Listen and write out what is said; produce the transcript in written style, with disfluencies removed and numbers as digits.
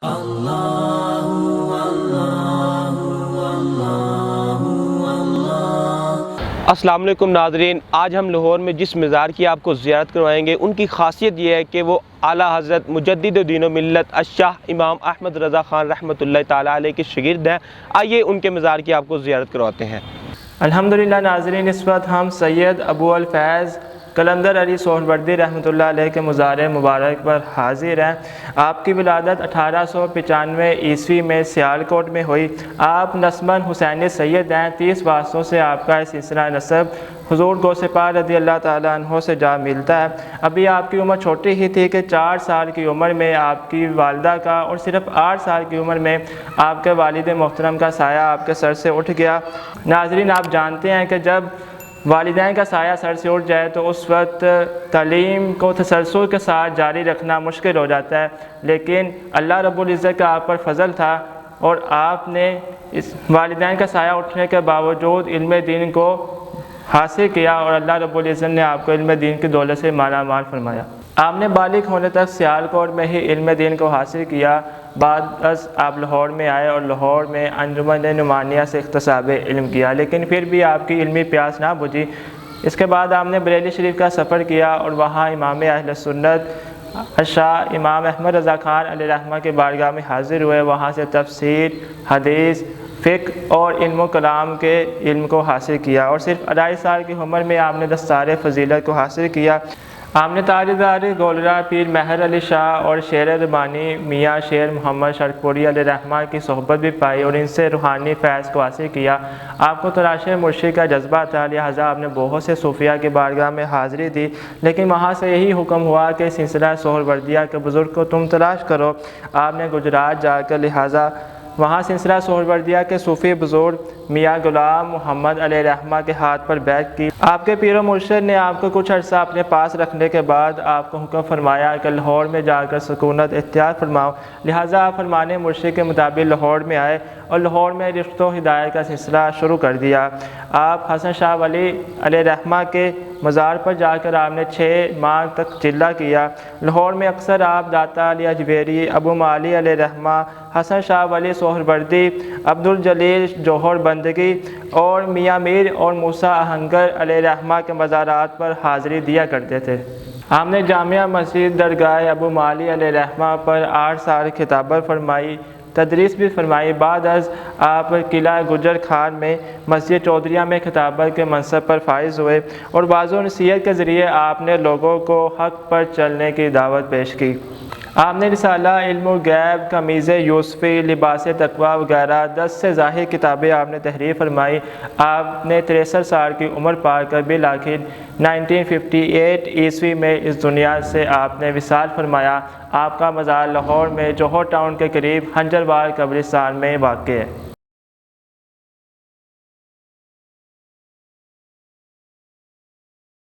अस्सलाम वालेकुम नाज़रीन, आज हम लाहौर में जिस मज़ार की आपको ज़ियारत करवाएंगे उनकी खासियत ये है कि वो आला हज़रत मुजद्दिद दीन व मिल्लत अश-शाह इमाम अहमद रज़ा ख़ान रहमतुल्लाह ताला अलैह के शागिर्द हैं। आइए उनके मज़ार की आपको ज़ियारत करवाते हैं। अल्हम्दुलिल्लाह नाज़रीन, इस वक्त हम सैयद अबू अल फैज़ कलंदर अली सोहरवर्दी रहमतुल्लाह अलैह के मज़ार मुबारक पर हाजिर हैं। आपकी विलादत 1895 ईस्वी में सियालकोट में हुई। आप नस्बन हुसैनी सैयद हैं। 30 वास्तों से आपका इस सिलसिला नसब हुज़ूर गौसे-पाक रज़ी अल्लाह ताला अन्हो से जा मिलता है। अभी आपकी उम्र छोटी ही थी कि 4 साल की उम्र में आपकी वालिदा का और सिर्फ 8 साल की उम्र में आपके वालिद मोहतरम का साया आपके सर से उठ गया। नाज़रीन, आप जानते हैं कि जब वालिदैन का साया सर से उठ जाए तो उस वक्त तालीम को तसलसल के साथ जारी रखना मुश्किल हो जाता है, लेकिन अल्लाह रब्बुल इज़्ज़त का आप पर फजल था और आपने इस वालिदैन का साया उठने के बावजूद इल्म दीन को हासिल किया और अल्लाह रब्बुल इज़्ज़त ने आपको इल्म दीन की दौलत से माला माल फरमाया। आपने बालिग होने तक सियालकोट में ही इल्म दीन को हासिल किया। बाद आप लाहौर में आए और लाहौर में अंजुमन नुमानिया से इख्तिसाब इल्म किया, लेकिन फिर भी आपकी इल्मी प्यास ना बुझी। इसके बाद आपने बरेली शरीफ का सफ़र किया और वहाँ इमाम अहले सुन्नत शाह इमाम अहमद रज़ा ख़ान अलैहि रहमा के बारगाह में हाज़िर हुए। वहाँ से तफसीर, हदीस, फ़िक़्ह और इल्म कलाम के इल्म को हासिल किया और सिर्फ 2.5 साल की उम्र में आपने दस्तार फ़जीलत को हासिल किया। आपने तारीदार गोलरा पीर महर अली शाह और शेर रबानी मियाँ शेर मोहम्मद शरकपुरी अलैहि रहमा की सोहबत भी पाई और इनसे रूहानी फैज़ को हासिल किया। आपको तलाश मुर्शिद का जज्बा था, लिहाजा आपने बहुत से सूफिया की बारगाह में हाज़िरी दी, लेकिन वहाँ से यही हुक्म हुआ कि सिलसिला सोहरवर्दिया के बुज़ुर्ग को तुम तलाश करो। आपने गुजरात जाकर लिहाजा वहाँ सिलसिला सोहरवर्दिया के सूफ़ी बुज़ुर्ग मियाँ गुलाम मोहम्मद अलैहि रहमा के हाथ पर बैत की। आपके पीर मुर्शिद ने आपको कुछ अर्सा अपने पास रखने के बाद आपको हुक्म फरमाया कि लाहौर में जाकर सुकूनत इख्तियार फरमाओ। लिहाजा आप फरमाने मुर्शिद के मुताबिक लाहौर में आए और लाहौर में रिफ्त व हिदायत का सिलसिला शुरू कर दिया। आप हसन शाह वली अलैहि रहमा के मज़ार पर जाकर आपने 6 माह तक चिल्ला किया। लाहौर में अक्सर आप दाता अली अजवेरी, अबू माली अलैहि रहमा, हसन शाह वली सोहरवर्दी, अब्दुल जलील जौहर बंदगी और मियाँ मीर और मूसा आहंगर अलैहि रहमा के मज़ारात पर हाज़िरी दिया करते थे। आपने जामिया मस्जिद दरगाह अबू माली अलैहि रहमा पर 8 साल खिताबत फरमाई, तदरीस भी फरमाई। बाद अज़ आप किला गुजर खान में मस्जिद चौधरिया में खिताबत के मनसब पर फाइज हुए और वाज़ो नसीहत के ज़रिए आपने लोगों को हक़ पर चलने की दावत पेश की। आपने रिसाला इल्म गैब, कमीज़ यूसुफ़ी, लिबास तक़वा वगैरह 10 से ज़ाहिर किताबें आपने तहरीर फरमाई। आपने 63 साल की उम्र पार कर बिल आखिर 1958 ईस्वी में इस दुनिया से आपने विसाल फरमाया। आपका मज़ार लाहौर में जौहर टाउन के करीब हंजरवाल कब्रिस्तान में वाक़ है।